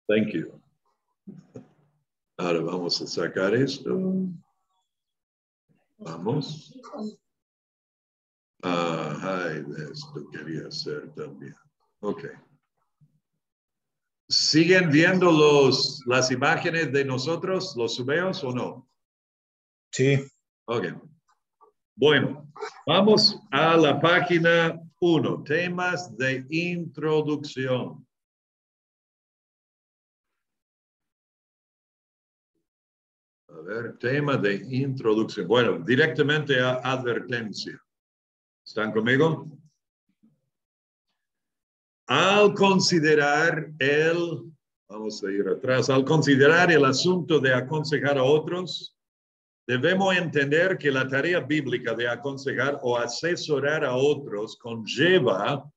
Thank you. Ahora vamos a sacar esto. Vamos. Esto quería hacer también. Ok. ¿Siguen viendo las imágenes de nosotros, los subeos o no? Sí. Ok. Bueno, vamos a la página 1, temas de introducción. A ver, tema de introducción. Bueno, directamente a advertencia. ¿Están conmigo? Al considerar vamos a ir atrás, al considerar el asunto de aconsejar a otros, debemos entender que la tarea bíblica de aconsejar o asesorar a otros conlleva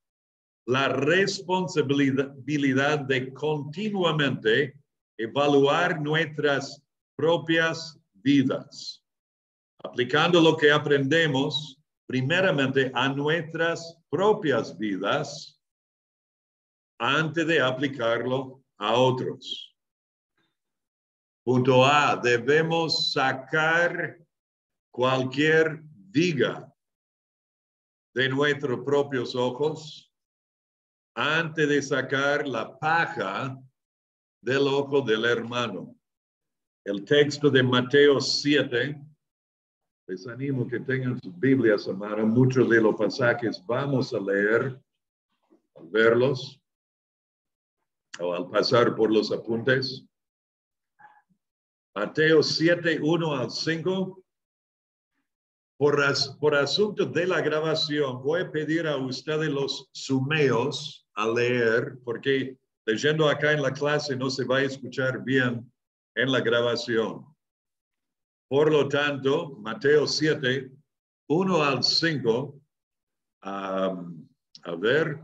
la responsabilidad de continuamente evaluar nuestras propias vidas, aplicando lo que aprendemos primeramente a nuestras propias vidas antes de aplicarlo a otros. Punto A, debemos sacar cualquier viga de nuestros propios ojos antes de sacar la paja del ojo del hermano. El texto de Mateo 7, les animo que tengan sus Biblias a mano. Muchos de los pasajes vamos a leer al verlos o al pasar por los apuntes. Mateo 7, 1 al 5. Por asunto de la grabación, voy a pedir a ustedes los sumeos a leer, porque leyendo acá en la clase no se va a escuchar bien en la grabación. Por lo tanto, Mateo 7, 1 al 5, a ver,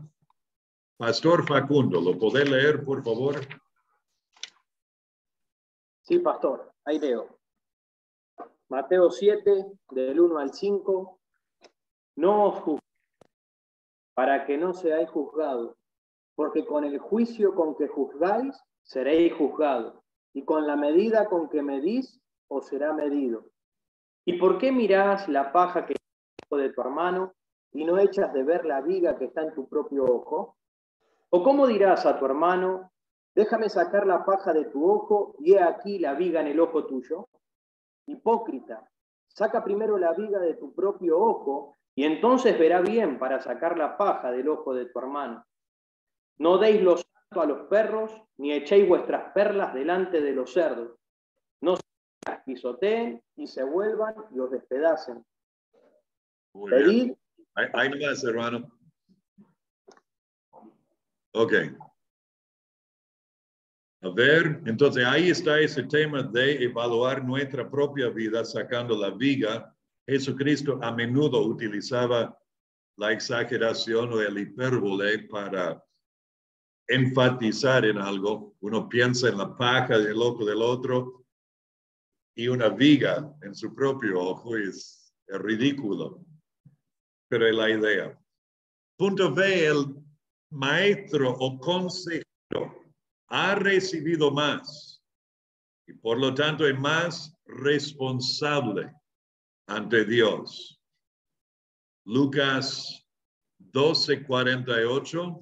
Pastor Facundo, ¿lo podés leer, por favor? Sí, pastor, ahí leo. Mateo 7, del 1 al 5. No os juzguéis, para que no seáis juzgados, porque con el juicio con que juzgáis, seréis juzgados, y con la medida con que medís, os será medido. ¿Y por qué mirás la paja que está en el ojo de tu hermano, y no echas de ver la viga que está en tu propio ojo? ¿O cómo dirás a tu hermano, déjame sacar la paja de tu ojo, y he aquí la viga en el ojo tuyo? Hipócrita, saca primero la viga de tu propio ojo, y entonces verá bien para sacar la paja del ojo de tu hermano. No deis lo santo a los perros, ni echéis vuestras perlas delante de los cerdos. No se las pisoteen y se vuelvan y os despedacen. Muy Pedid. bien. Ahí nomás, hermano. Ok. A ver, entonces ahí está ese tema de evaluar nuestra propia vida sacando la viga. Jesucristo a menudo utilizaba la exageración o el hipérbole para enfatizar en algo. Uno piensa en la paja del ojo del otro y una viga en su propio ojo es ridículo, pero es la idea. Punto B, el maestro o consejero ha recibido más y por lo tanto es más responsable ante Dios. Lucas 12:48.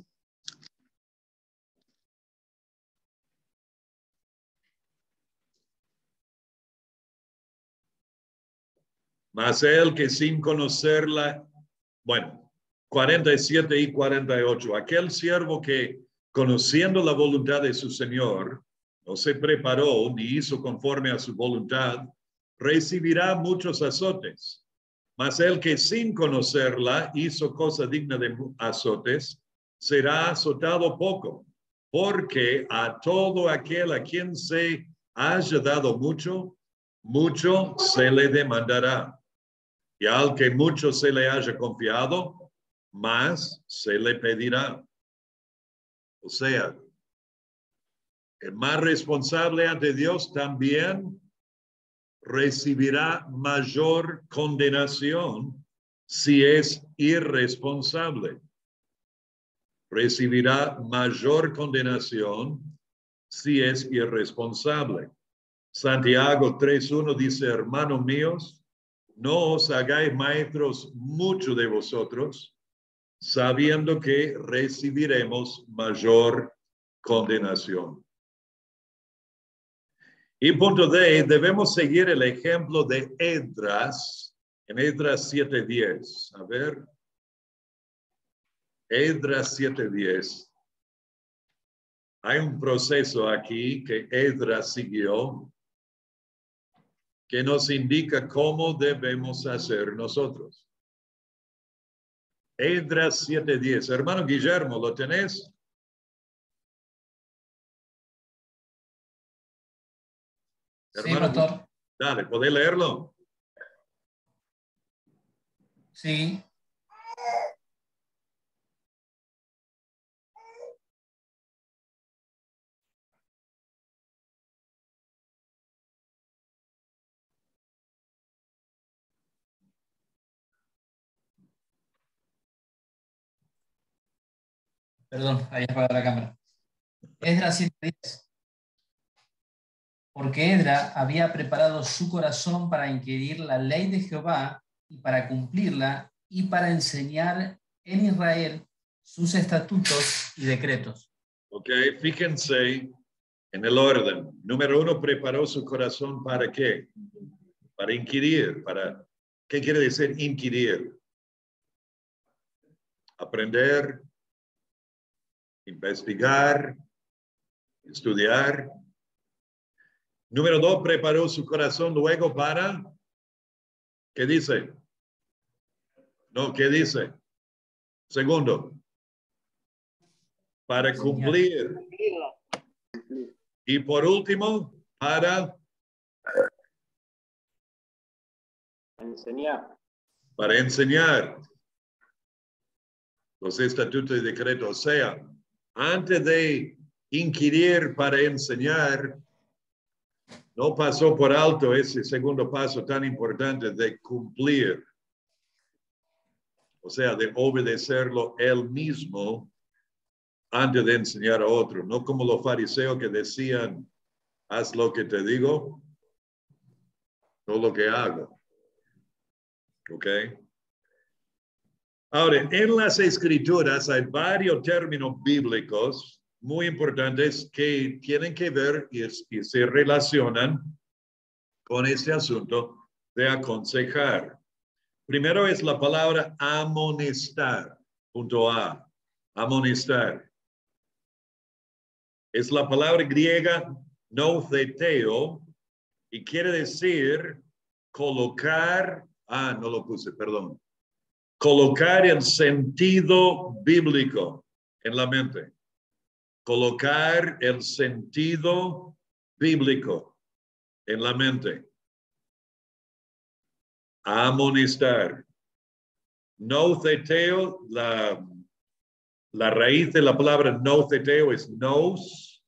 Mas él que sin conocerla, 47 y 48, aquel siervo que conociendo la voluntad de su Señor, no se preparó ni hizo conforme a su voluntad, recibirá muchos azotes. Mas el que sin conocerla hizo cosa digna de azotes, será azotado poco, porque a todo aquel a quien se haya dado mucho, mucho se le demandará. Y al que mucho se le haya confiado, más se le pedirá. O sea, el más responsable ante Dios también recibirá mayor condenación si es irresponsable. Recibirá mayor condenación si es irresponsable. Santiago 3:1 dice, hermanos míos, no os hagáis maestros mucho de vosotros, sabiendo que recibiremos mayor condenación. Y punto D, debemos seguir el ejemplo de Esdras, en Esdras 7:10. A ver, Esdras 7:10. Hay un proceso aquí que Esdras siguió que nos indica cómo debemos hacer nosotros. Esdras 7:10. Hermano Guillermo, ¿lo tenés? Sí, Hermano, pastor. dale, ¿podés leerlo? Sí. Perdón, había apagado la cámara. Esdras 7:10. Porque Esdras había preparado su corazón para inquirir la ley de Jehová y para cumplirla y para enseñar en Israel sus estatutos y decretos. Ok, fíjense en el orden. Número 1, preparó su corazón ¿para qué? Para inquirir. ¿Qué quiere decir inquirir? Aprender, investigar, estudiar. Número 2, preparó su corazón luego para, ¿qué dice? No, ¿qué dice? Segundo, para cumplir. Y por último, para Enseñar. Para enseñar los estatutos y decretos. O sea, antes de inquirir para enseñar, no pasó por alto ese segundo paso tan importante de cumplir. O sea, de obedecerlo él mismo antes de enseñar a otro. No como los fariseos que decían, haz lo que te digo, no lo que hago. ¿Ok? Ahora, en las escrituras hay varios términos bíblicos muy importantes que tienen que ver y se relacionan con este asunto de aconsejar. Primero es la palabra amonestar, punto A, amonestar. Es la palabra griega noutheteo y quiere decir colocar, no lo puse, perdón. Colocar el sentido bíblico en la mente. Colocar el sentido bíblico en la mente. Amonestar. Noutheteo, la raíz de la palabra noutheteo es nous,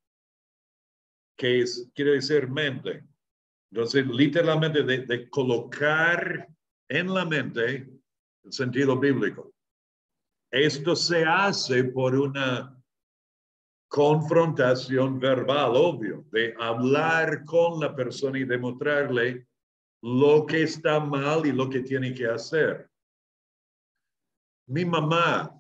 que quiere decir mente. Entonces, literalmente de colocar en la mente el sentido bíblico. Esto se hace por una confrontación verbal, obvio, de hablar con la persona y demostrarle lo que está mal y lo que tiene que hacer. Mi mamá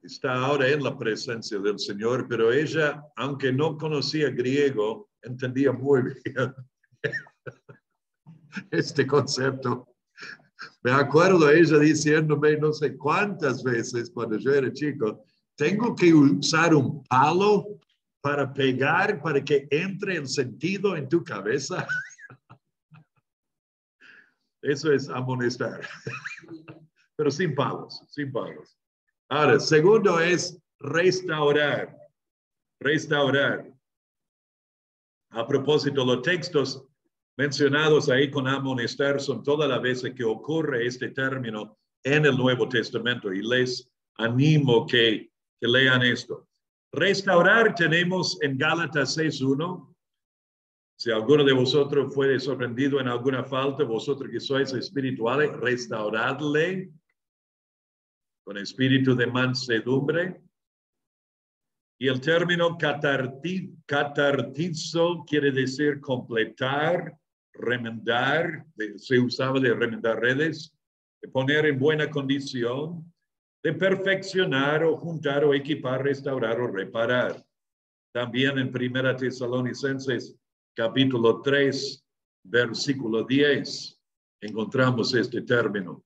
está ahora en la presencia del Señor, pero ella, aunque no conocía griego, entendía muy bien este concepto. Me acuerdo ella diciéndome no sé cuántas veces cuando yo era chico, tengo que usar un palo para pegar, para que entre el sentido en tu cabeza. Eso es amonestar, pero sin palos, sin palos. Ahora, segundo es restaurar, restaurar. A propósito, los textos mencionados ahí con amonestar son todas las veces que ocurre este término en el Nuevo Testamento y les animo que lean esto. Restaurar tenemos en Gálatas 6:1. Si alguno de vosotros fue sorprendido en alguna falta, vosotros que sois espirituales, restauradle con espíritu de mansedumbre. Y el término catartizo quiere decir completar, remendar, se usaba de remendar redes, de poner en buena condición, de perfeccionar o juntar o equipar, restaurar o reparar. También en 1 Tesalonicenses capítulo 3, versículo 10, encontramos este término.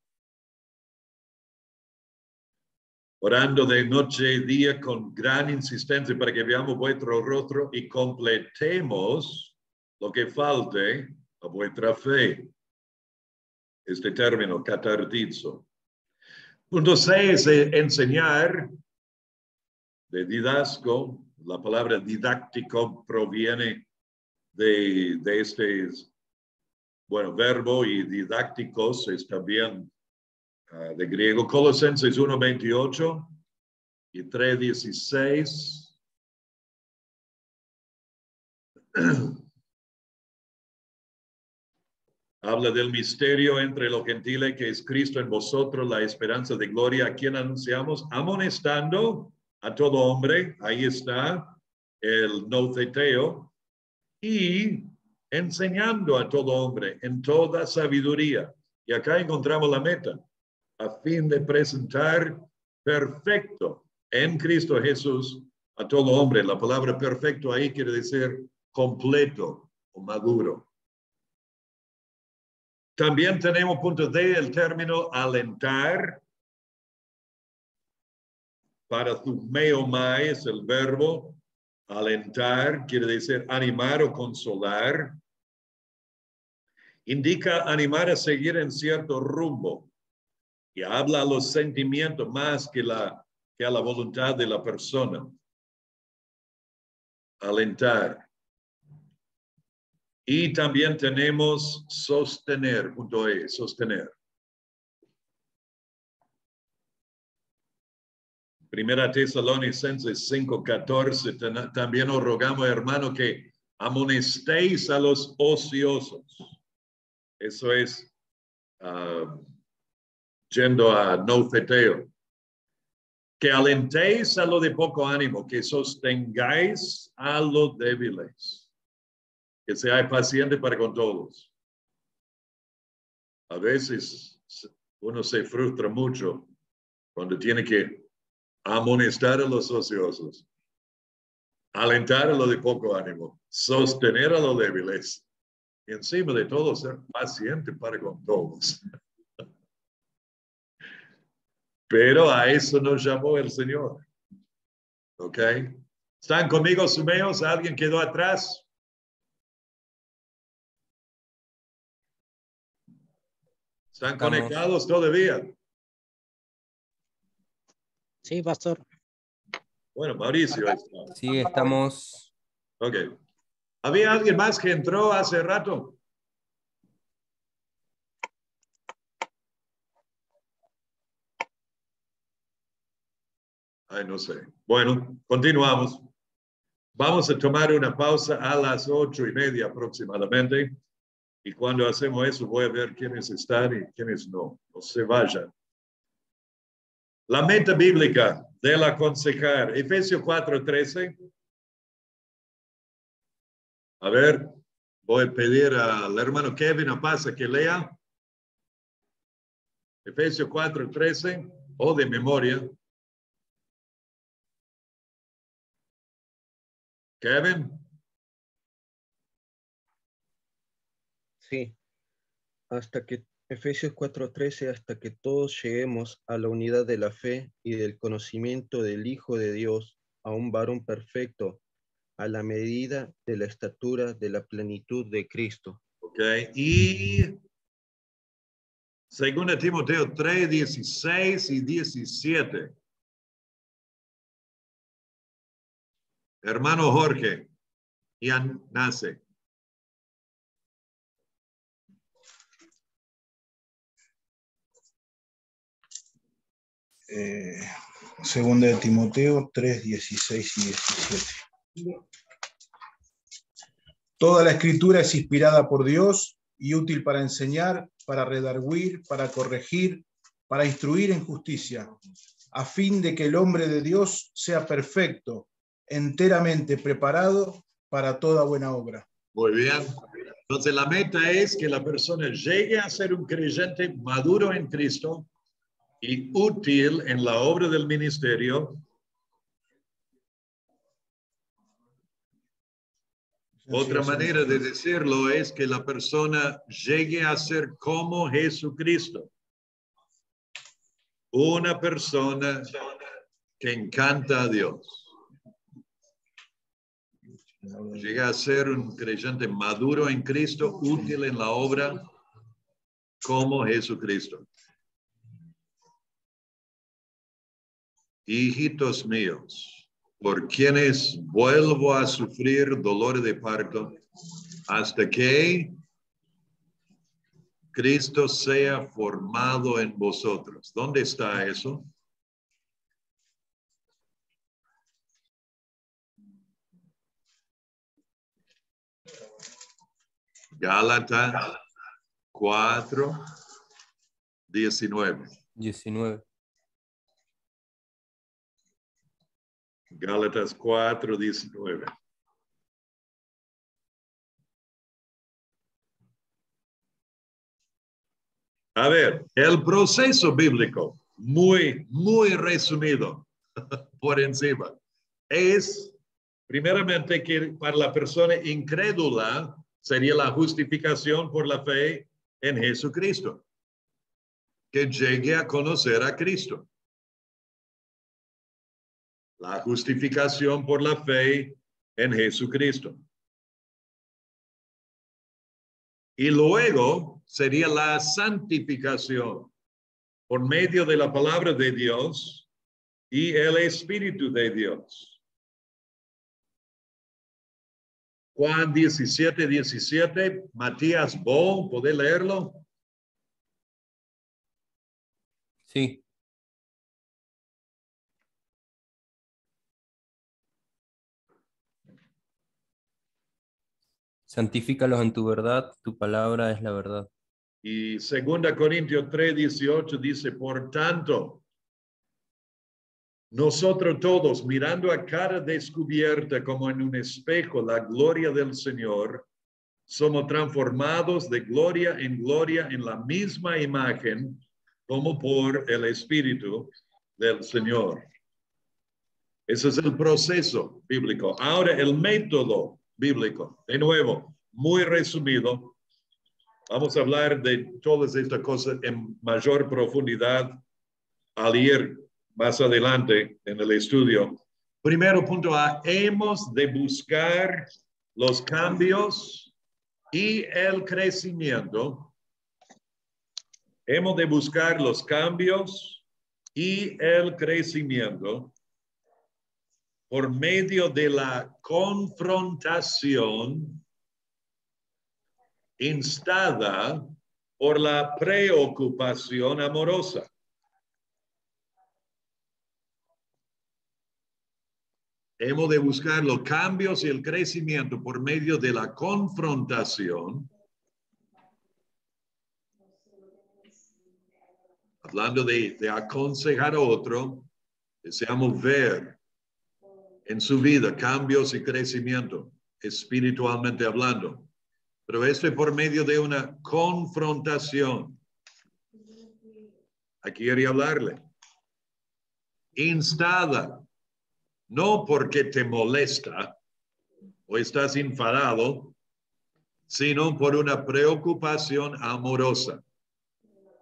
Orando de noche y día con gran insistencia para que veamos vuestro rostro y completemos lo que falte a vuestra fe. Este término, catartizo. Punto 6, enseñar, de didasco. La palabra didáctico proviene de este, verbo, y didácticos es también de griego. Colosenses 1:28 y 3:16. Habla del misterio entre los gentiles que es Cristo en vosotros, la esperanza de gloria, a quien anunciamos, amonestando a todo hombre, ahí está el notheteo, y enseñando a todo hombre en toda sabiduría. Y acá encontramos la meta, a fin de presentar perfecto en Cristo Jesús a todo hombre. La palabra perfecto ahí quiere decir completo o maduro. También tenemos punto D, el término alentar. Para thumeomai es el verbo. Alentar quiere decir animar o consolar. Indica animar a seguir en cierto rumbo. Y habla a los sentimientos más que a la voluntad de la persona. Alentar. Y también tenemos sostener, punto E, sostener. Primera Tesalonicenses 5:14, también os rogamos, hermano, que amonestéis a los ociosos. Eso es yendo a notheteo. Que alentéis a lo de poco ánimo, que sostengáis a los débiles. Que seáis pacientes para con todos. A veces uno se frustra mucho cuando tiene que amonestar a los ociosos, alentar a los de poco ánimo, sostener a los débiles y encima de todo ser paciente para con todos. Pero a eso nos llamó el Señor. ¿Ok? ¿Están conmigo, sumeos? ¿Alguien quedó atrás? ¿Están conectados todavía? Sí, pastor. Bueno, Mauricio está. Sí, estamos. Ok. ¿Había alguien más que entró hace rato? Ay, no sé. Bueno, continuamos. Vamos a tomar una pausa a las 8:30 aproximadamente. Y cuando hacemos eso, voy a ver quiénes están y quiénes no. No se vayan. La meta bíblica del aconsejar. Efesios 4:13. A ver, voy a pedir al hermano Kevin Apasa que lea. Efesios 4:13, o de memoria. Kevin. Sí, Efesios 4:13, hasta que todos lleguemos a la unidad de la fe y del conocimiento del Hijo de Dios, a un varón perfecto, a la medida de la estatura de la plenitud de Cristo. Ok, y 2 Timoteo 3:16 y 17. Hermano Jorge, Ian Nace. Segunda de Timoteo 3:16 y 17. Toda la escritura es inspirada por Dios y útil para enseñar, para redarguir, para corregir, para instruir en justicia, a fin de que el hombre de Dios sea perfecto, enteramente preparado para toda buena obra. Muy bien. Entonces la meta es que la persona llegue a ser un creyente maduro en Cristo y útil en la obra del ministerio. Otra manera de decirlo es que la persona llegue a ser como Jesucristo. Una persona que encanta a Dios. Llega a ser un creyente maduro en Cristo, útil en la obra, como Jesucristo. Hijitos míos, por quienes vuelvo a sufrir dolor de parto, hasta que Cristo sea formado en vosotros. ¿Dónde está eso? Gálatas 4, 19. 19. Gálatas 4, 19. A ver, el proceso bíblico, muy resumido por encima, es primeramente que para la persona incrédula sería la justificación por la fe en Jesucristo, que llegue a conocer a Cristo. La justificación por la fe en Jesucristo. Y luego sería la santificación por medio de la palabra de Dios y el Espíritu de Dios. Juan 17, 17, Matías Bo, ¿puede leerlo? Sí. Santifícalos en tu verdad, tu palabra es la verdad. Y 2 Corintios 3, 18 dice, por tanto, nosotros todos, mirando a cara descubierta como en un espejo la gloria del Señor, somos transformados de gloria en la misma imagen como por el Espíritu del Señor. Ese es el proceso bíblico. Ahora, el método bíblico, de nuevo, muy resumido. Vamos a hablar de todas estas cosas en mayor profundidad al ir más adelante en el estudio. Primero, punto A, hemos de buscar los cambios y el crecimiento. Hemos de buscar los cambios y el crecimiento por medio de la confrontación instada por la preocupación amorosa. Hemos de buscar los cambios y el crecimiento por medio de la confrontación. Hablando de aconsejar a otro, deseamos ver en su vida cambios y crecimiento, espiritualmente hablando. Pero esto es por medio de una confrontación. Aquí quería hablarle. Instada, no porque te molesta o estás enfadado, sino por una preocupación amorosa.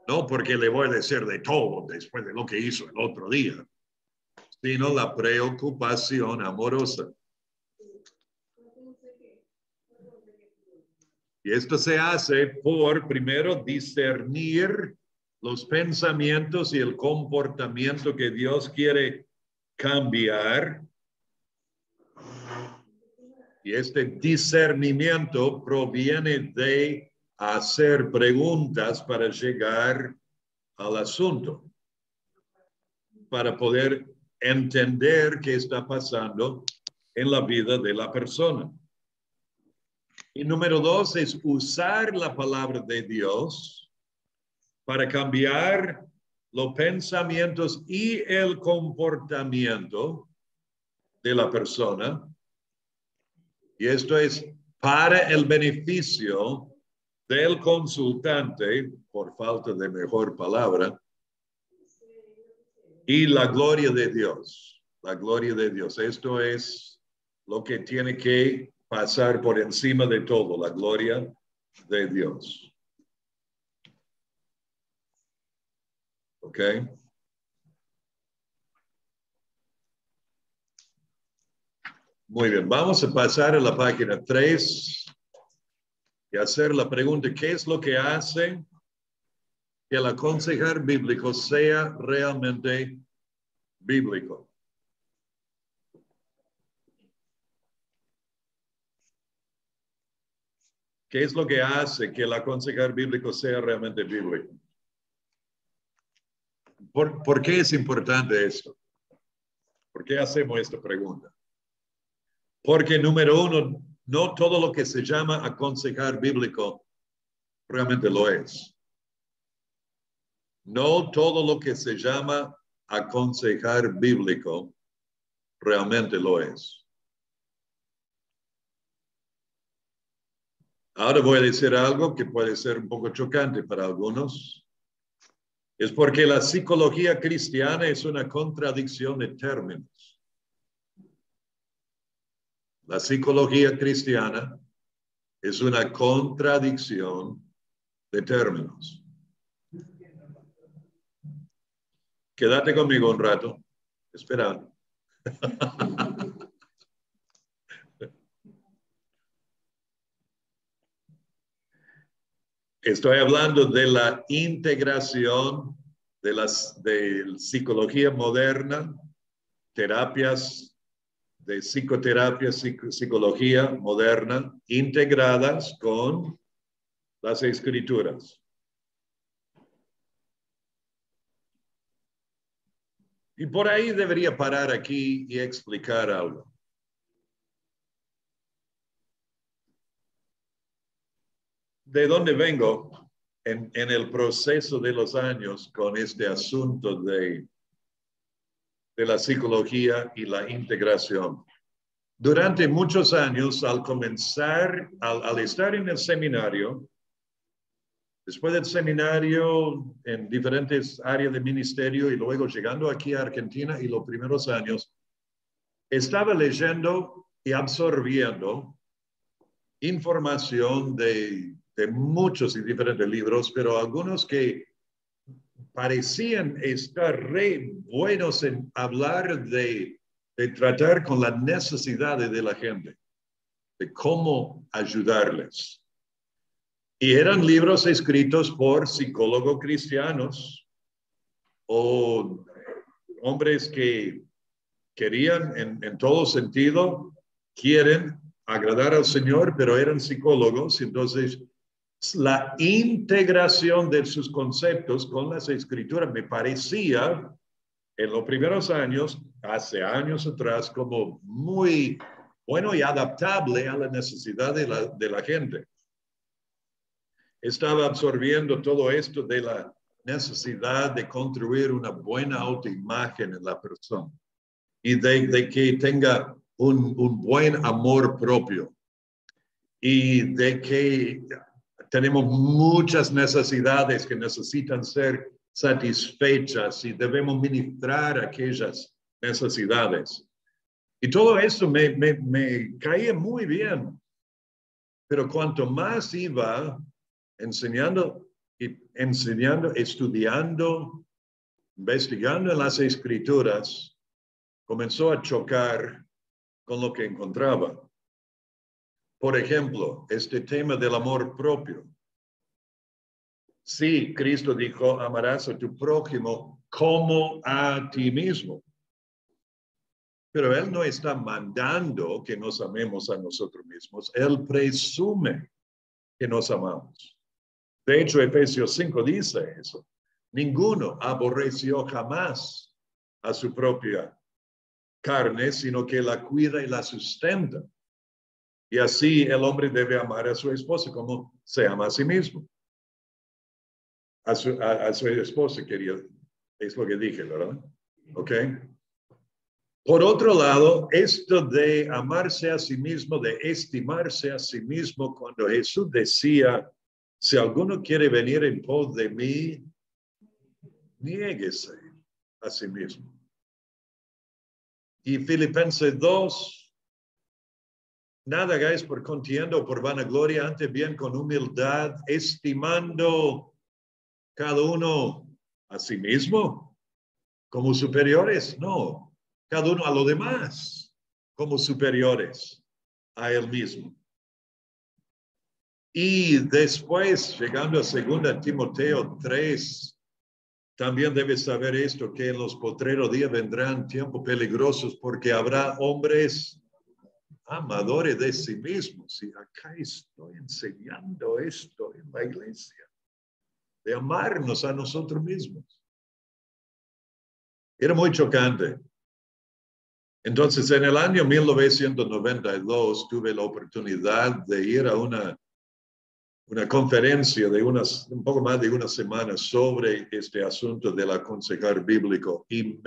No porque le voy a decir de todo después de lo que hizo el otro día, sino la preocupación amorosa. Y esto se hace por, primero, discernir los pensamientos y el comportamiento que Dios quiere cambiar. Y este discernimiento proviene de hacer preguntas para llegar al asunto, para poder entender qué está pasando en la vida de la persona. Y número 2 es usar la palabra de Dios para cambiar los pensamientos y el comportamiento de la persona. Y esto es para el beneficio del consultante, por falta de mejor palabra, y la gloria de Dios. La gloria de Dios. Esto es lo que tiene que pasar por encima de todo, la gloria de Dios. ¿Ok? Muy bien, vamos a pasar a la página 3 y hacer la pregunta, ¿qué es lo que hace que el aconsejar bíblico sea realmente bíblico? ¿Qué es lo que hace que el aconsejar bíblico sea realmente bíblico? ¿Por qué es importante esto? ¿Por qué hacemos esta pregunta? Porque, número uno, no todo lo que se llama aconsejar bíblico realmente lo es. No todo lo que se llama aconsejar bíblico realmente lo es. Ahora voy a decir algo que puede ser un poco chocante para algunos. Es porque la psicología cristiana es una contradicción de términos. La psicología cristiana es una contradicción de términos. Quédate conmigo un rato. Espera. Estoy hablando de la integración de psicología moderna, terapias de psicoterapia, psicología moderna, integradas con las escrituras. Y por ahí debería parar aquí y explicar algo. ¿De dónde vengo en el proceso de los años con este asunto de la psicología y la integración? Durante muchos años, al estar en el seminario, después del seminario en diferentes áreas de ministerio y luego llegando aquí a Argentina y los primeros años, estaba leyendo y absorbiendo información de muchos y diferentes libros, pero algunos que parecían estar re buenos en hablar de tratar con las necesidades de la gente, de cómo ayudarles. Y eran libros escritos por psicólogos cristianos o hombres que querían en todo sentido, quieren agradar al Señor, pero eran psicólogos. Entonces, la integración de sus conceptos con las escrituras me parecía en los primeros años, hace años atrás, como muy bueno y adaptable a la necesidad de la gente. Estaba absorbiendo todo esto de la necesidad de construir una buena autoimagen en la persona y de que tenga un buen amor propio y de que tenemos muchas necesidades que necesitan ser satisfechas y debemos ministrar aquellas necesidades. Y todo eso me caía muy bien. Pero cuanto más iba enseñando, estudiando, investigando en las escrituras, comenzó a chocar con lo que encontraba. Por ejemplo, este tema del amor propio. Sí, Cristo dijo, amarás a tu prójimo como a ti mismo. Pero Él no está mandando que nos amemos a nosotros mismos. Él presume que nos amamos. De hecho, Efesios 5 dice eso. Ninguno aborreció jamás a su propia carne, sino que la cuida y la sustenta. Y así el hombre debe amar a su esposa como se ama a sí mismo. A su esposa, querido. Es lo que dije, ¿verdad? ¿Ok? Por otro lado, esto de amarse a sí mismo, de estimarse a sí mismo, cuando Jesús decía, si alguno quiere venir en pos de mí, niéguese a sí mismo. Y Filipenses 2, nada hagáis por contienda o por vanagloria, antes bien con humildad, estimando cada uno a sí mismo como superiores, no, cada uno a lo demás como superiores a él mismo. Y después, llegando a 2 Timoteo 3, también debes saber esto, que en los postreros días vendrán tiempos peligrosos porque habrá hombres amadores de sí mismos. Y acá estoy enseñando esto en la iglesia, de amarnos a nosotros mismos. Era muy chocante. Entonces, en el año 1992 tuve la oportunidad de ir a una conferencia de un poco más de una semana sobre este asunto del aconsejar bíblico y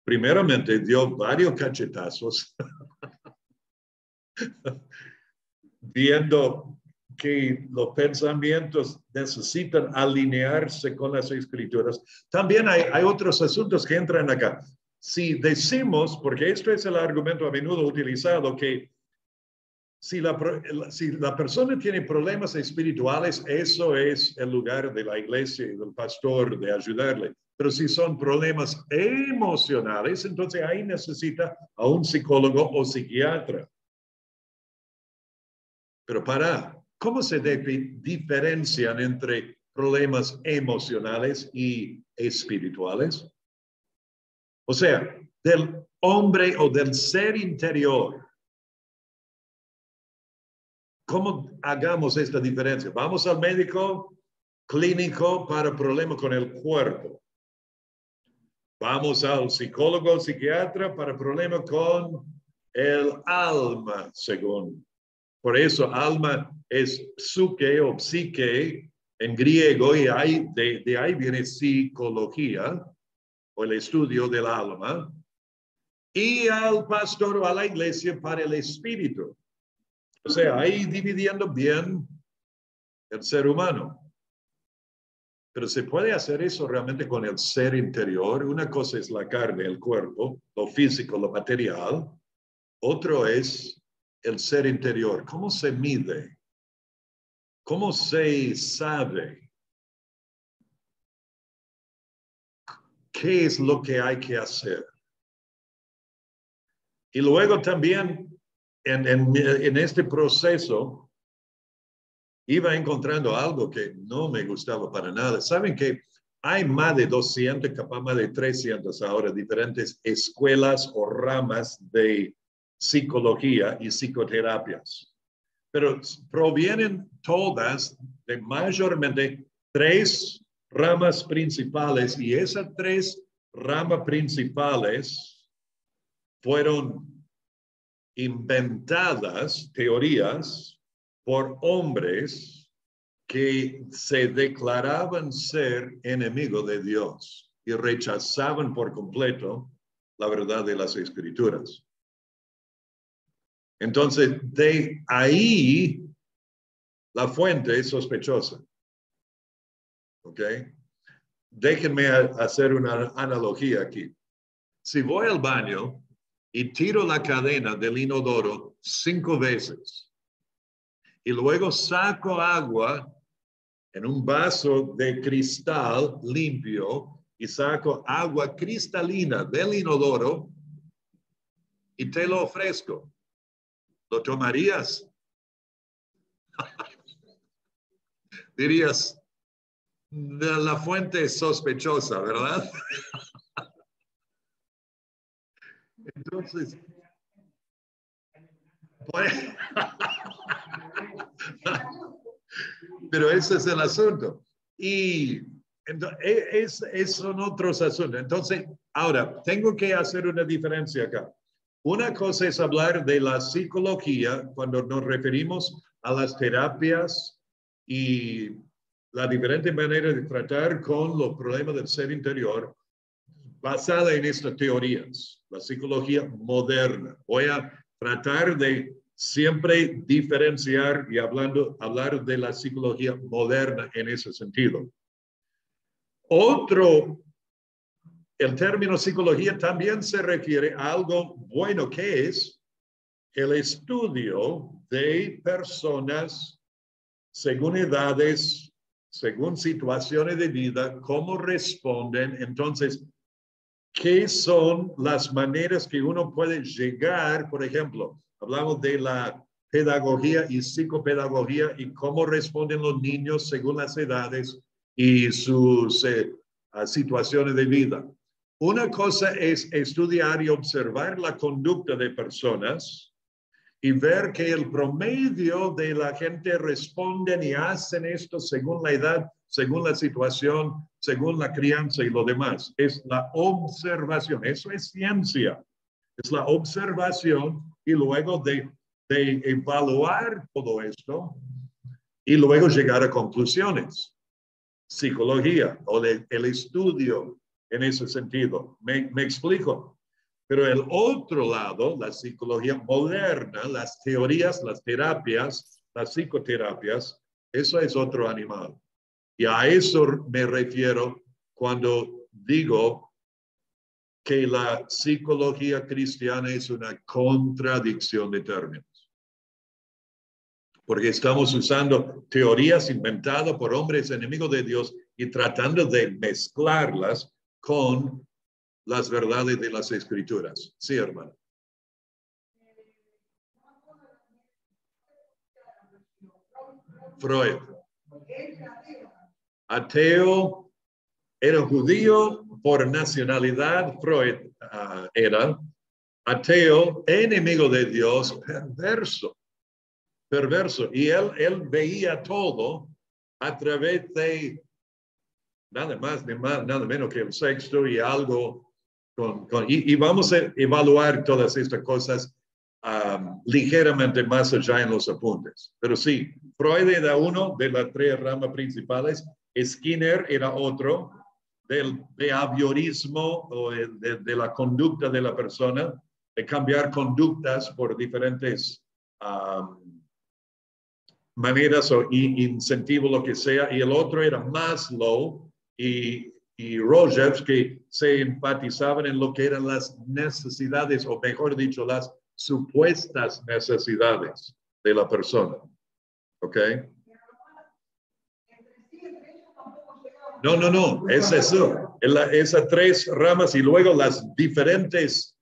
primeramente dio varios cachetazos viendo que los pensamientos necesitan alinearse con las escrituras. También hay otros asuntos que entran acá. Si decimos, porque esto es el argumento a menudo utilizado, que si la persona tiene problemas espirituales, eso es el lugar de la iglesia y del pastor de ayudarle. Pero si son problemas emocionales, entonces ahí necesita a un psicólogo o psiquiatra. Pero ¿cómo se diferencian entre problemas emocionales y espirituales? O sea, del hombre o del ser interior. ¿Cómo hagamos esta diferencia? Vamos al médico clínico para problemas con el cuerpo. Vamos al psicólogo o psiquiatra para problemas con el alma, según. Por eso alma es psuque o psique en griego y de ahí viene psicología o el estudio del alma. Y al pastor o a la iglesia para el espíritu. O sea, ahí dividiendo bien el ser humano. Pero se puede hacer eso realmente con el ser interior. Una cosa es la carne, el cuerpo, lo físico, lo material. Otro es el ser interior. ¿Cómo se mide? ¿Cómo se sabe? ¿Qué es lo que hay que hacer? Y luego también en este proceso iba encontrando algo que no me gustaba para nada. ¿Saben que hay más de 200, capaz más de 300 ahora diferentes escuelas o ramas de psicología y psicoterapias? Pero provienen todas de mayormente 3 ramas principales y esas 3 ramas principales fueron inventadas, teorías, por hombres que se declaraban ser enemigos de Dios y rechazaban por completo la verdad de las Escrituras. Entonces, de ahí la fuente es sospechosa. ¿Ok? Déjenme hacer una analogía aquí. Si voy al baño y tiro la cadena del inodoro 5 veces y luego saco agua en un vaso de cristal limpio y saco agua cristalina del inodoro y te lo ofrezco, ¿lo tomarías? Dirías, la fuente es sospechosa, ¿verdad? Entonces, pero ese es el asunto. Y son otros asuntos. Entonces, ahora, tengo que hacer una diferencia acá. Una cosa es hablar de la psicología cuando nos referimos a las terapias y la diferente manera de tratar con los problemas del ser interior. basada en estas teorías, la psicología moderna. Voy a tratar de siempre diferenciar y hablar de la psicología moderna en ese sentido. El término psicología también se refiere a algo bueno que es el estudio de personas según edades, según situaciones de vida, cómo responden. Entonces, ¿qué son las maneras que uno puede llegar? Por ejemplo, hablamos de la pedagogía y psicopedagogía y cómo responden los niños según las edades y sus situaciones de vida. Una cosa es estudiar y observar la conducta de personas y ver que el promedio de la gente responden y hacen esto según la edad, según la situación, según la crianza y lo demás. Es la observación, eso es ciencia. Es la observación y luego de evaluar todo esto y luego llegar a conclusiones. Psicología o el estudio en ese sentido. ¿Me explico? Pero el otro lado, la psicología moderna, las teorías, las terapias, las psicoterapias, eso es otro animal. Y a eso me refiero cuando digo que la psicología cristiana es una contradicción de términos. Porque estamos usando teorías inventadas por hombres enemigos de Dios y tratando de mezclarlas con las verdades de las Escrituras. Sí, hermano. Freud. Ateo, era judío por nacionalidad. Freud era ateo, enemigo de Dios, perverso. Y él veía todo a través de nada más, nada menos que el sexo y algo. Y vamos a evaluar todas estas cosas ligeramente más allá en los apuntes. Pero sí, Freud era uno de las tres ramas principales, Skinner era otro, del behaviorismo o de la conducta de la persona, de cambiar conductas por diferentes maneras o incentivos, lo que sea. Y el otro era Maslow y Rogers, que se enfatizaban en lo que eran las necesidades, o mejor dicho, las supuestas necesidades de la persona. ¿Ok? No, es eso. Esas tres ramas y luego las diferentes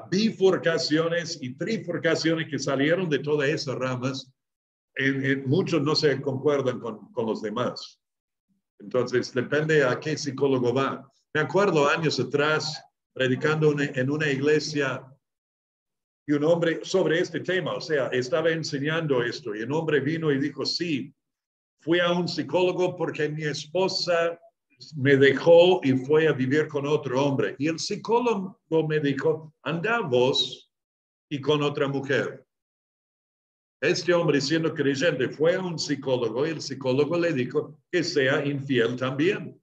bifurcaciones y trifurcaciones que salieron de todas esas ramas, muchos no se concuerdan con los demás. Entonces, depende a qué psicólogo va. Me acuerdo años atrás, predicando en una iglesia, y un hombre sobre este tema, o sea, estaba enseñando esto, y un hombre vino y dijo, sí, fui a un psicólogo porque mi esposa me dejó y fue a vivir con otro hombre. Y el psicólogo me dijo, anda vos y con otra mujer. Este hombre, siendo creyente, fue a un psicólogo y el psicólogo le dijo que sea infiel también.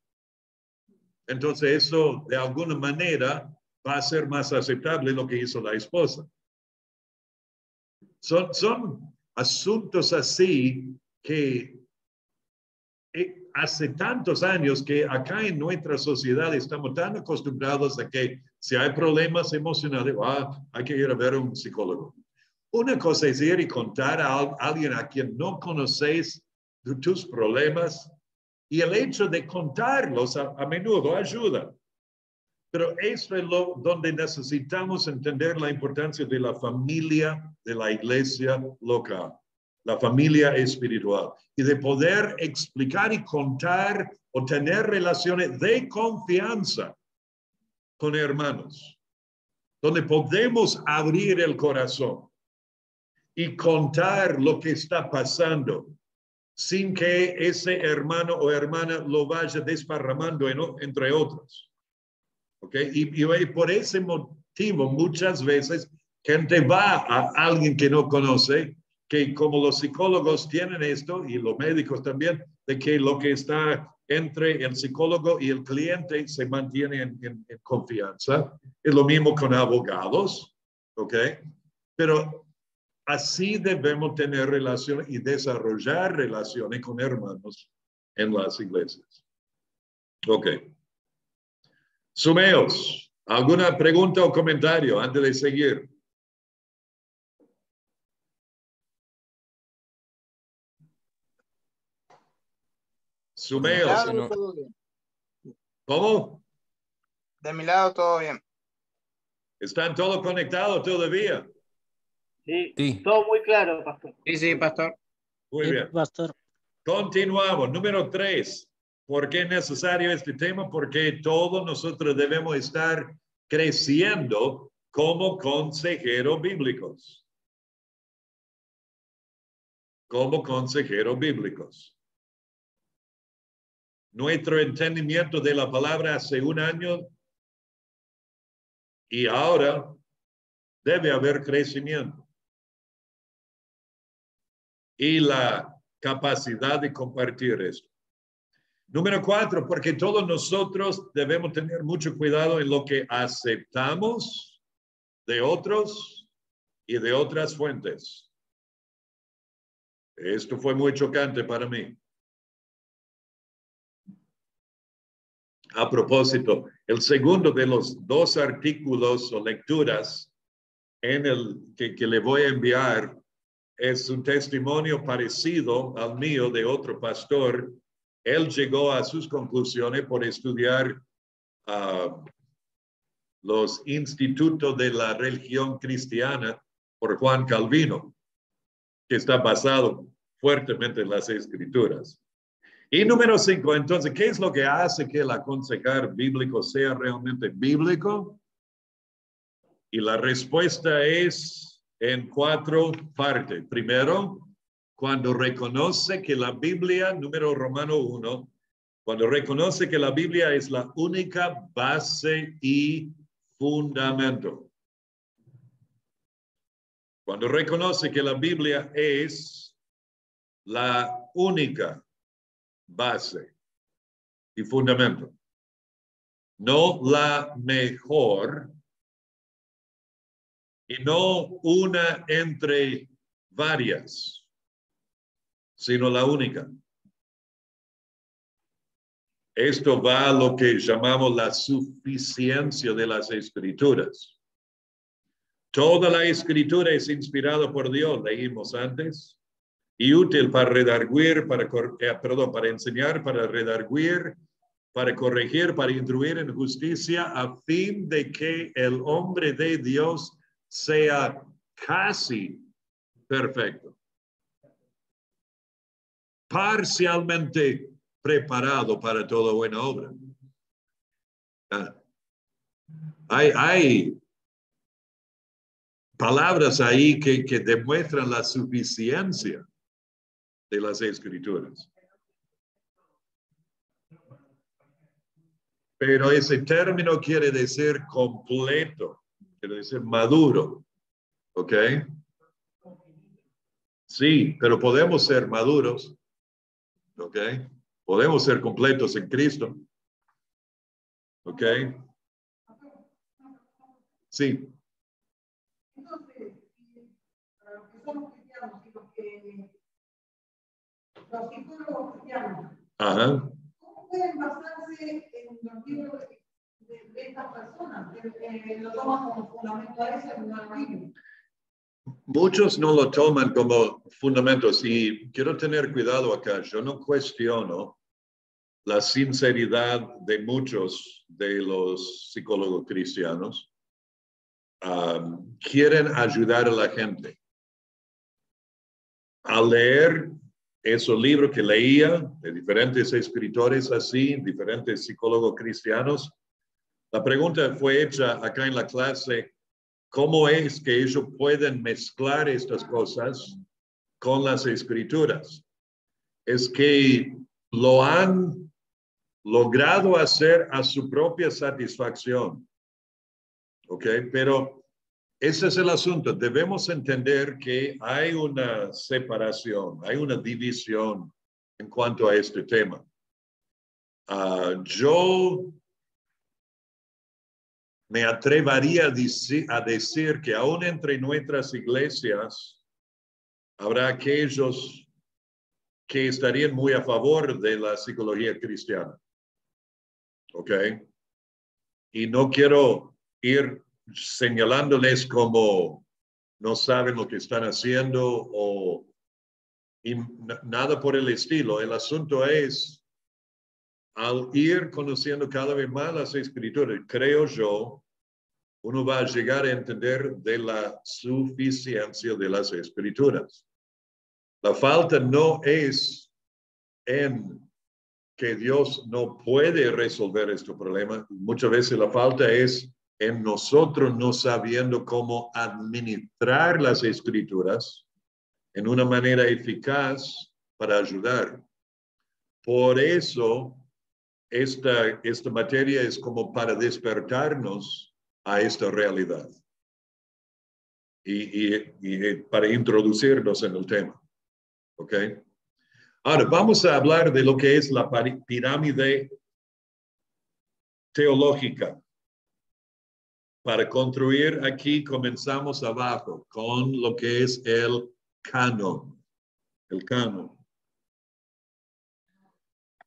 Entonces eso de alguna manera va a ser más aceptable lo que hizo la esposa. Son asuntos así que hace tantos años que acá en nuestra sociedad estamos tan acostumbrados a que si hay problemas emocionales, hay que ir a ver a un psicólogo. Una cosa es ir y contar a alguien a quien no conoces tus problemas, y el hecho de contarlos a menudo ayuda. Pero eso es donde necesitamos entender la importancia de la familia, de la iglesia local, la familia espiritual, y de poder explicar y contar o tener relaciones de confianza con hermanos, donde podemos abrir el corazón y contar lo que está pasando sin que ese hermano o hermana lo vaya desparramando entre otros. ¿Okay? Y por ese motivo muchas veces gente va a alguien que no conoce, que como los psicólogos tienen esto y los médicos también, de que lo que está entre el psicólogo y el cliente se mantiene en confianza. Es lo mismo con abogados, ¿ok? Pero así debemos tener relaciones y desarrollar relaciones con hermanos en las iglesias. Ok. Sumeos, ¿alguna pregunta o comentario antes de seguir? Sumeos. No. Todo bien. ¿Cómo? De mi lado todo bien. ¿Están todos conectados todavía? Sí, Sí. todo muy claro, pastor. Sí, pastor. Muy bien. Pastor. Continuamos. Número 3. ¿Por qué es necesario este tema? Porque todos nosotros debemos estar creciendo como consejeros bíblicos. Como consejeros bíblicos. Nuestro entendimiento de la palabra hace un año y ahora debe haber crecimiento. Y la capacidad de compartir esto. Número 4, porque todos nosotros debemos tener mucho cuidado en lo que aceptamos de otros y de otras fuentes. Esto fue muy chocante para mí. A propósito, el segundo de los 2 artículos o lecturas en el que le voy a enviar es un testimonio parecido al mío de otro pastor. Él llegó a sus conclusiones por estudiar los institutos de la religión cristiana por Juan Calvino, que está basado fuertemente en las Escrituras. Y número 5, entonces, ¿qué es lo que hace que el aconsejar bíblico sea realmente bíblico? Y la respuesta es en 4 partes. Primero, cuando reconoce que la Biblia, número Romano 1, cuando reconoce que la Biblia es la única base y fundamento. Cuando reconoce que la Biblia es la única base y fundamento. No la mejor y no una entre varias, sino la única. Esto va a lo que llamamos la suficiencia de las Escrituras. Toda la Escritura es inspirada por Dios, leímos antes, y útil para redarguir, para enseñar, para redarguir, para corregir, para instruir en justicia, a fin de que el hombre de Dios sea casi perfecto, parcialmente preparado para toda buena obra. Hay palabras ahí que demuestran la suficiencia de las Escrituras. Pero ese término quiere decir completo, quiere decir maduro, ¿ok? Sí, pero podemos ser maduros, ¿ok? Podemos ser completos en Cristo, ¿ok? Sí. Entonces, para los que somos cristianos y los psicólogos cristianos, Ajá. ¿cómo pueden basarse en los libros de estas personas? Lo toman como fundamento a eso en la Biblia. Muchos no lo toman como fundamentos y quiero tener cuidado acá. Yo no cuestiono la sinceridad de muchos de los psicólogos cristianos. Quieren ayudar a la gente. Al leer esos libros que leía de diferentes escritores así, diferentes psicólogos cristianos, la pregunta fue hecha acá en la clase: ¿cómo es que ellos pueden mezclar estas cosas con las Escrituras? Es que lo han logrado hacer a su propia satisfacción. ¿Ok? Pero ese es el asunto. Debemos entender que hay una separación, hay una división en cuanto a este tema. Yo me atrevería a decir que aún entre nuestras iglesias habrá aquellos que estarían muy a favor de la psicología cristiana. ¿Ok? Y no quiero ir señalándoles como no saben lo que están haciendo y nada por el estilo. El asunto es, al ir conociendo cada vez más las escrituras, creo yo, uno va a llegar a entender de la suficiencia de las escrituras. La falta no es en que Dios no puede resolver este problema. Muchas veces la falta es en nosotros no sabiendo cómo administrar las escrituras en una manera eficaz para ayudar. Por eso, esta materia es como para despertarnos a esta realidad y para introducirnos en el tema. ¿Ok? Ahora, vamos a hablar de lo que es la pirámide teológica. Para construir aquí comenzamos abajo con lo que es el canon. El canon.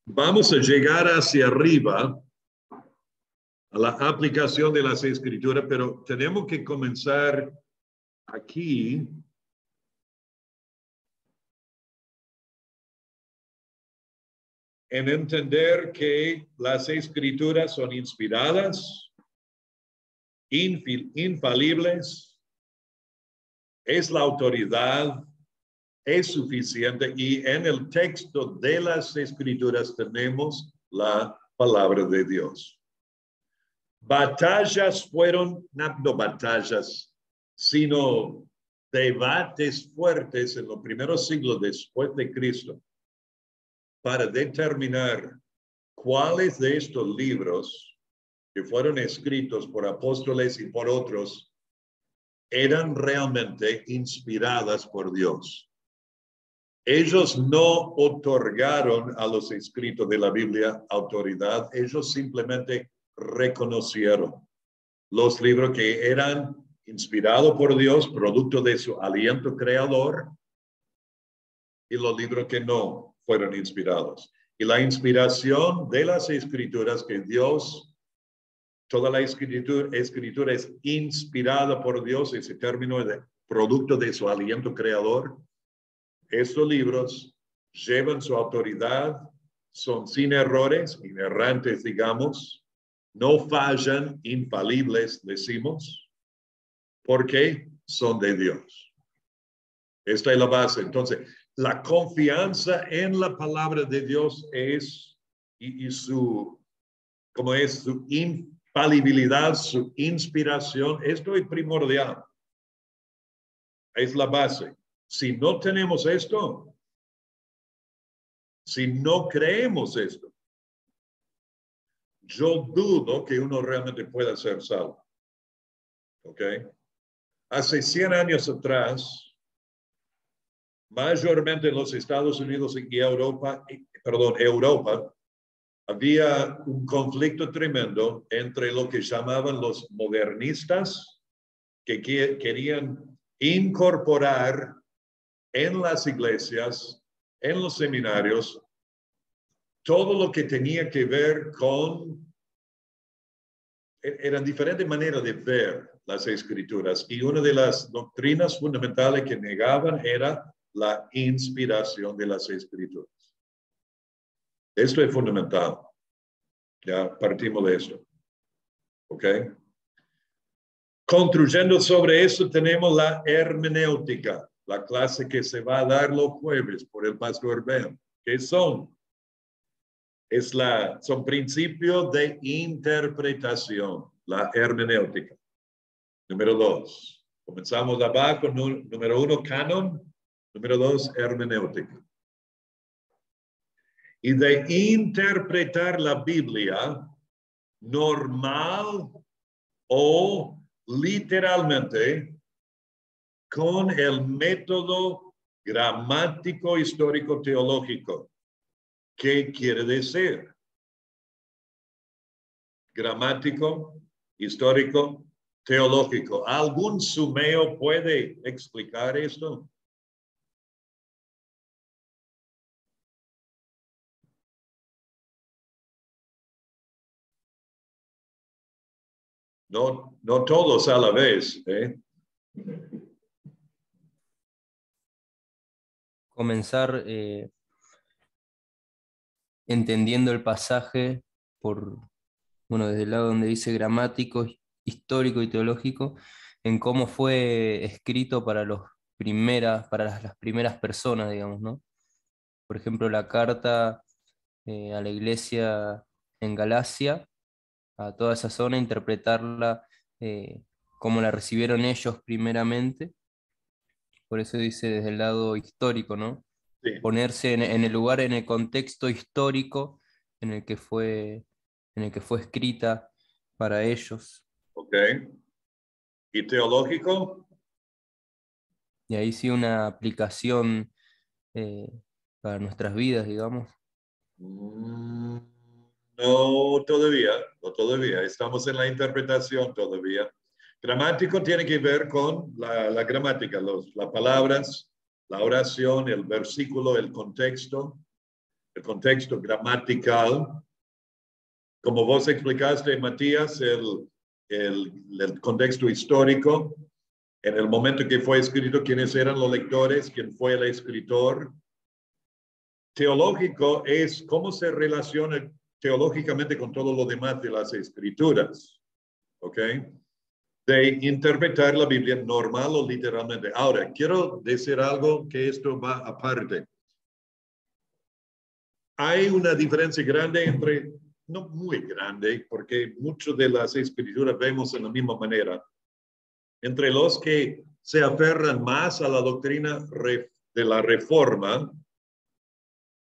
Vamos a llegar hacia arriba a la aplicación de las escrituras, pero tenemos que comenzar aquí en entender que las escrituras son inspiradas, infalibles, es la autoridad, es suficiente y en el texto de las escrituras tenemos la palabra de Dios. Batallas fueron, no batallas, sino debates fuertes en los primeros siglos después de Cristo para determinar cuáles de estos libros que fueron escritos por apóstoles y por otros eran realmente inspiradas por Dios. Ellos no otorgaron a los escritos de la Biblia autoridad, ellos simplemente reconocieron los libros que eran inspirados por Dios, producto de su aliento creador, y los libros que no fueron inspirados. Y la inspiración de las escrituras que Dios, toda la escritura es inspirada por Dios, ese término de producto de su aliento creador. Estos libros llevan su autoridad, son sin errores, inerrantes, digamos, no fallan, infalibles, decimos, porque son de Dios. Esta es la base. Entonces, la confianza en la palabra de Dios es, y su, como es su infalibilidad, su inspiración, esto es primordial. Es la base. Si no tenemos esto, si no creemos esto, yo dudo que uno realmente pueda ser salvo. ¿Ok? Hace 100 años atrás, mayormente en los Estados Unidos y Europa, había un conflicto tremendo entre lo que llamaban los modernistas, que querían incorporar en las iglesias, en los seminarios, todo lo que tenía que ver con, eran diferentes maneras de ver las escrituras, y una de las doctrinas fundamentales que negaban era la inspiración de las escrituras. Esto es fundamental. Ya partimos de esto. ¿Ok? Construyendo sobre eso tenemos la hermenéutica, la clase que se va a dar los jueves por el pastor Ben. ¿Qué son? Son principios de interpretación, la hermenéutica. Número 2. Comenzamos abajo. Número 1, canon. Número 2, hermenéutica. Y de interpretar la Biblia normal o literalmente con el método gramático histórico teológico. ¿Qué quiere decir? gramático, histórico, teológico. ¿Algún sumeo puede explicar esto? No, no todos a la vez, ¿eh? Comenzar entendiendo el pasaje por, bueno, desde el lado donde dice gramático, histórico y teológico, en cómo fue escrito para las primeras personas, digamos, ¿no? Por ejemplo, la carta a la iglesia en Galacia, a toda esa zona, interpretarla como la recibieron ellos primeramente. Por eso dice desde el lado histórico, ¿no? Sí. Ponerse en el lugar, en el contexto histórico en el que fue escrita para ellos. Ok. ¿Y teológico? Y ahí sí una aplicación para nuestras vidas, digamos. No todavía, no todavía. Estamos en la interpretación todavía. Gramático tiene que ver con la gramática, las palabras, la oración, el versículo, el contexto gramatical. Como vos explicaste, Matías, el contexto histórico, en el momento que fue escrito, quiénes eran los lectores, quién fue el escritor. Teológico es cómo se relaciona teológicamente con todo lo demás de las escrituras, ¿ok? De interpretar la Biblia normal o literalmente. Ahora, quiero decir algo que esto va aparte. Hay una diferencia grande entre, no muy grande, porque muchas de las escrituras vemos en la misma manera, entre los que se aferran más a la doctrina de la reforma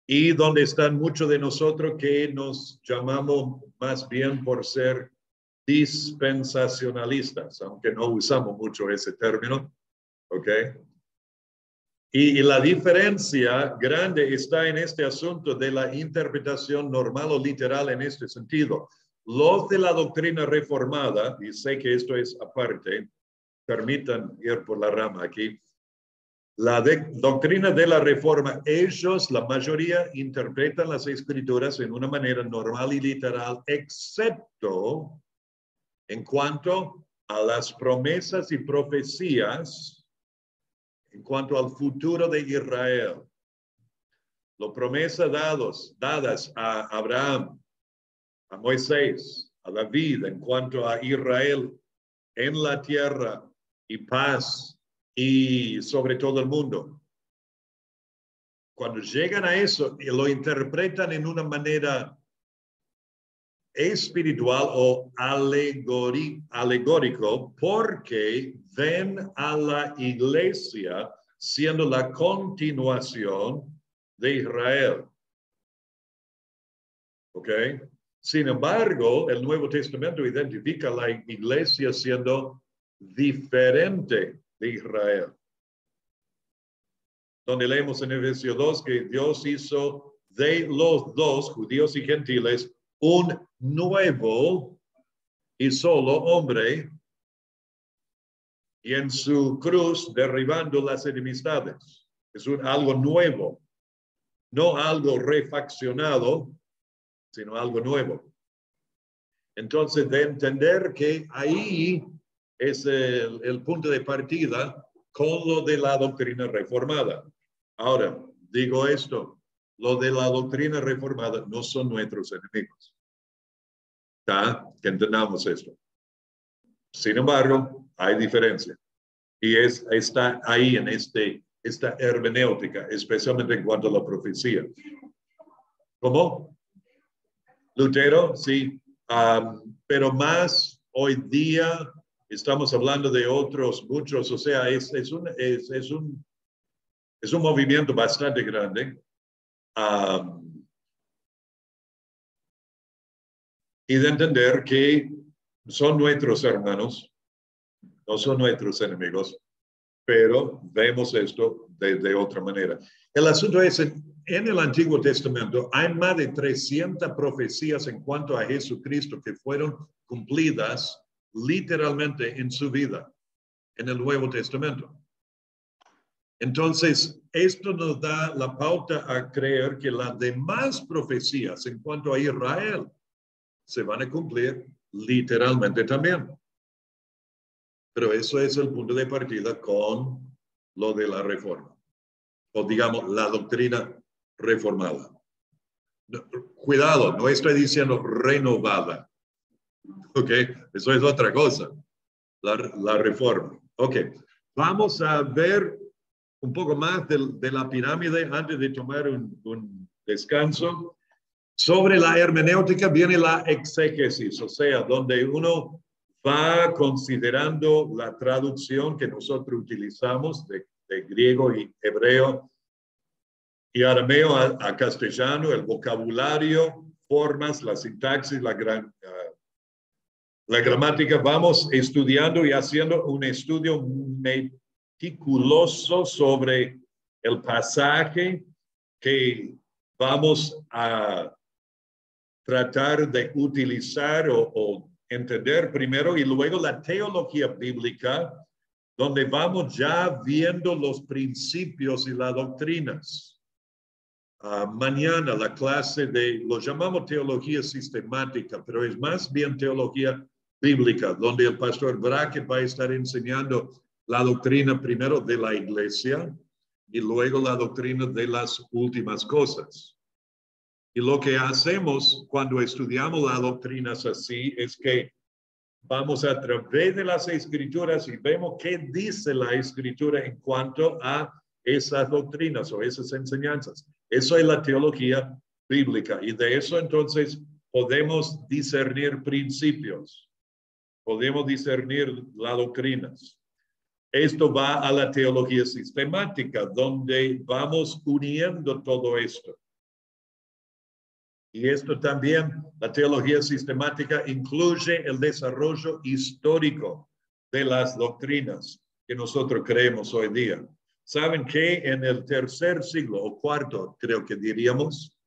y donde están muchos de nosotros que nos llamamos más bien por ser dispensacionalistas, aunque no usamos mucho ese término, ¿ok? Y la diferencia grande está en este asunto de la interpretación normal o literal en este sentido. Los de la doctrina reformada, y sé que esto es aparte, permitan ir por la rama aquí, la doctrina de la reforma, ellos, la mayoría, interpretan las escrituras en una manera normal y literal, excepto en cuanto a las promesas y profecías, en cuanto al futuro de Israel. Las promesas dadas a Abraham, a Moisés, a David, en cuanto a Israel en la tierra y paz y sobre todo el mundo. Cuando llegan a eso, lo interpretan en una manera espiritual o alegórico porque ven a la iglesia siendo la continuación de Israel. ¿Ok? Sin embargo, el Nuevo Testamento identifica a la iglesia siendo diferente de Israel. Donde leemos en Efesios 2 que Dios hizo de los dos, judíos y gentiles, un nuevo y solo hombre, y en su cruz derribando las enemistades. Es algo nuevo, no algo refaccionado, sino algo nuevo. Entonces, de entender que ahí es el punto de partida con lo de la doctrina reformada. Ahora, digo esto, lo de la doctrina reformada no son nuestros enemigos. ¿Está? Que entendamos esto. Sin embargo, hay diferencia. Y está ahí en esta hermenéutica, especialmente en cuanto a la profecía. ¿Cómo? Lutero, sí. Pero más hoy día estamos hablando de otros muchos, o sea, es un movimiento bastante grande. Y de entender que son nuestros hermanos, no son nuestros enemigos. pero vemos esto de otra manera. El asunto es, en el Antiguo Testamento hay más de 300 profecías en cuanto a Jesucristo que fueron cumplidas literalmente en su vida, en el Nuevo Testamento. Entonces, esto nos da la pauta a creer que las demás profecías en cuanto a Israel se van a cumplir literalmente también. Pero eso es el punto de partida con lo de la reforma, o digamos, la doctrina reformada. Cuidado, no estoy diciendo renovada. ¿Ok? Eso es otra cosa, la reforma. Ok, vamos a ver un poco más de la pirámide antes de tomar un descanso. Sobre la hermenéutica viene la exégesis, o sea, donde uno va considerando la traducción que nosotros utilizamos de griego y hebreo y arameo a castellano, el vocabulario, formas, la sintaxis, la gramática. Vamos estudiando y haciendo un estudio meticuloso sobre el pasaje que vamos a tratar de utilizar o entender primero, y luego la teología bíblica, donde vamos ya viendo los principios y las doctrinas. Mañana la clase lo llamamos teología sistemática, pero es más bien teología bíblica, donde el pastor Brackett va a estar enseñando la doctrina primero de la iglesia y luego la doctrina de las últimas cosas. Y lo que hacemos cuando estudiamos las doctrinas así es que vamos a través de las escrituras y vemos qué dice la escritura en cuanto a esas doctrinas o esas enseñanzas. Eso es la teología bíblica, y de eso entonces podemos discernir principios, podemos discernir las doctrinas. Esto va a la teología sistemática, donde vamos uniendo todo esto. Y esto también, la teología sistemática incluye el desarrollo histórico de las doctrinas que nosotros creemos hoy día. Saben que en el tercer siglo o cuarto, creo que diríamos,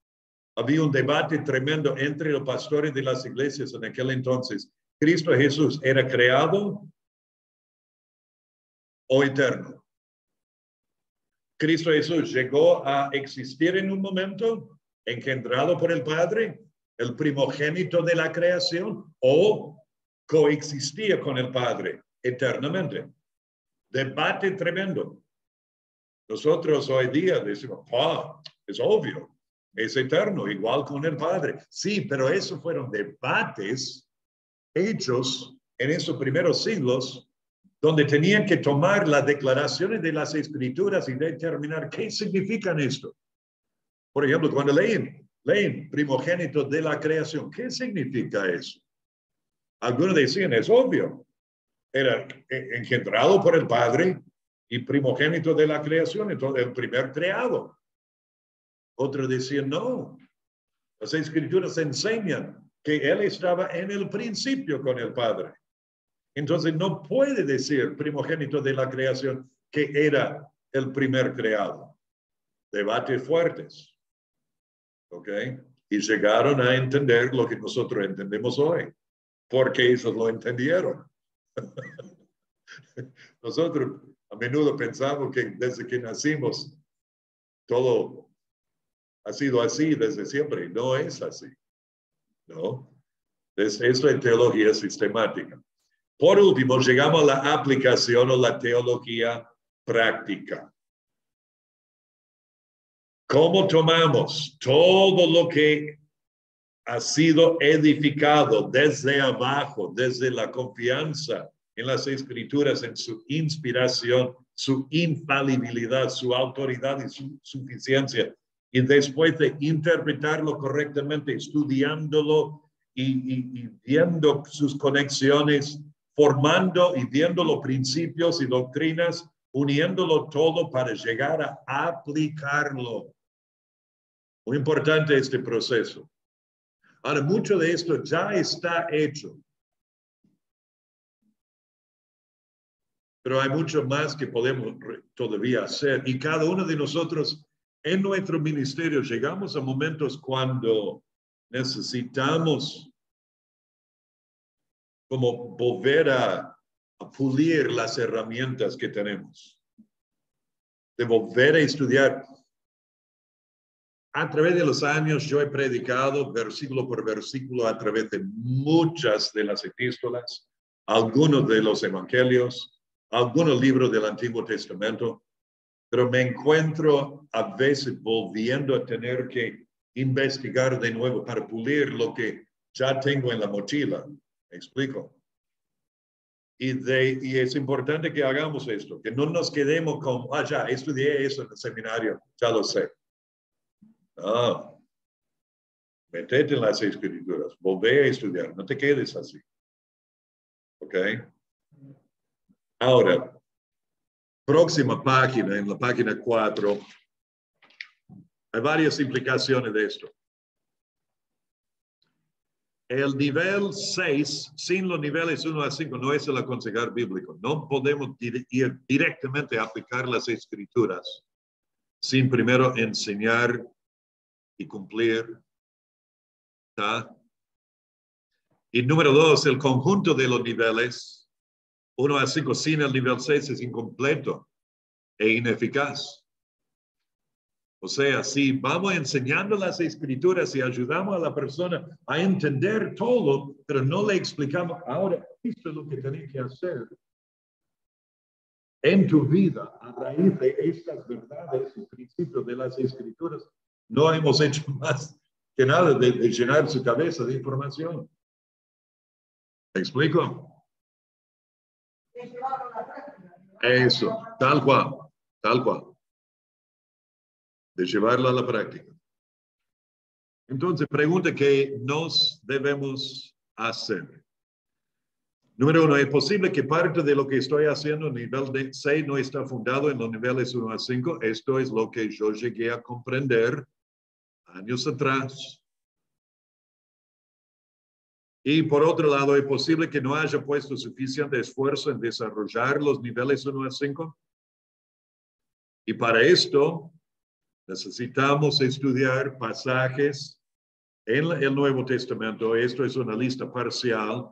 había un debate tremendo entre los pastores de las iglesias en aquel entonces. ¿Cristo Jesús era creado o eterno? ¿Cristo Jesús llegó a existir en un momento, engendrado por el Padre, el primogénito de la creación, o coexistía con el Padre eternamente? Debate tremendo. Nosotros hoy día decimos, es obvio, es eterno, igual con el Padre. Sí, pero esos fueron debates hechos en esos primeros siglos, donde tenían que tomar las declaraciones de las Escrituras y determinar qué significan esto. Por ejemplo, cuando leen primogénito de la creación, ¿qué significa eso? Algunos decían, es obvio, era engendrado por el Padre y primogénito de la creación, entonces el primer creado. Otros decían, no, las Escrituras enseñan que Él estaba en el principio con el Padre. Entonces no puede decir primogénito de la creación que era el primer creado. Debates fuertes. ¿Ok? Y llegaron a entender lo que nosotros entendemos hoy, porque ellos lo entendieron. Nosotros a menudo pensamos que desde que nacimos todo ha sido así desde siempre. No es así. ¿No? Esto es teología sistemática. Por último, llegamos a la aplicación o la teología práctica. ¿Cómo tomamos todo lo que ha sido edificado desde abajo, desde la confianza en las Escrituras, en su inspiración, su infalibilidad, su autoridad y su suficiencia, y después de interpretarlo correctamente, estudiándolo y viendo sus conexiones, formando y viendo los principios y doctrinas, uniéndolo todo para llegar a aplicarlo? Muy importante este proceso. Ahora, mucho de esto ya está hecho. pero hay mucho más que podemos todavía hacer. Y cada uno de nosotros en nuestro ministerio llegamos a momentos cuando necesitamos como volver a pulir las herramientas que tenemos, de volver a estudiar. A través de los años yo he predicado versículo por versículo a través de muchas de las epístolas, algunos de los evangelios, algunos libros del Antiguo Testamento, pero me encuentro a veces volviendo a tener que investigar de nuevo para pulir lo que ya tengo en la mochila. ¿Me explico? Y es importante que hagamos esto, que no nos quedemos con, ya estudié eso en el seminario, ya lo sé. No, metete en las escrituras, volvé a estudiar, no te quedes así. ¿Ok? Ahora, próxima página, en la página 4, hay varias implicaciones de esto. El nivel 6, sin los niveles 1 a 5, no es el aconsejar bíblico. No podemos ir directamente a aplicar las escrituras sin primero enseñar y cumplir. ¿Tá? Y número 2, el conjunto de los niveles 1 a 5 sin el nivel 6 es incompleto e ineficaz. O sea, si vamos enseñando las escrituras y ayudamos a la persona a entender todo, pero no le explicamos, ahora, esto es lo que tenés que hacer en tu vida a raíz de estas verdades y principios de las escrituras, no hemos hecho más que nada de llenar su cabeza de información. ¿Me explico? Eso, tal cual, tal cual. De llevarlo a la práctica. Entonces, pregunta que nos debemos hacer. Número 1, ¿es posible que parte de lo que estoy haciendo a nivel de 6 no está fundado en los niveles 1 a 5? Esto es lo que yo llegué a comprender años atrás. Y por otro lado, ¿es posible que no haya puesto suficiente esfuerzo en desarrollar los niveles 1 a 5? Y para esto, necesitamos estudiar pasajes en el Nuevo Testamento. Esto es una lista parcial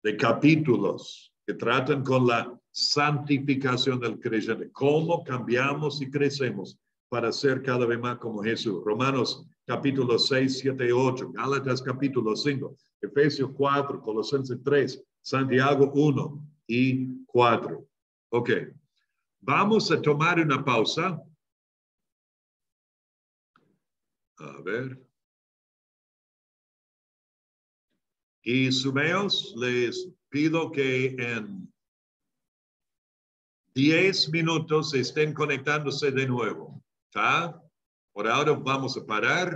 de capítulos que tratan con la santificación del creyente. Cómo cambiamos y crecemos para ser cada vez más como Jesús. Romanos capítulo 6, 7 y 8. Gálatas capítulo 5. Efesios 4. Colosenses 3. Santiago 1 y 4. Ok. Vamos a tomar una pausa. A ver. Y sumeos, les pido que en 10 minutos estén conectándose de nuevo. ¿Tá? Por ahora vamos a parar.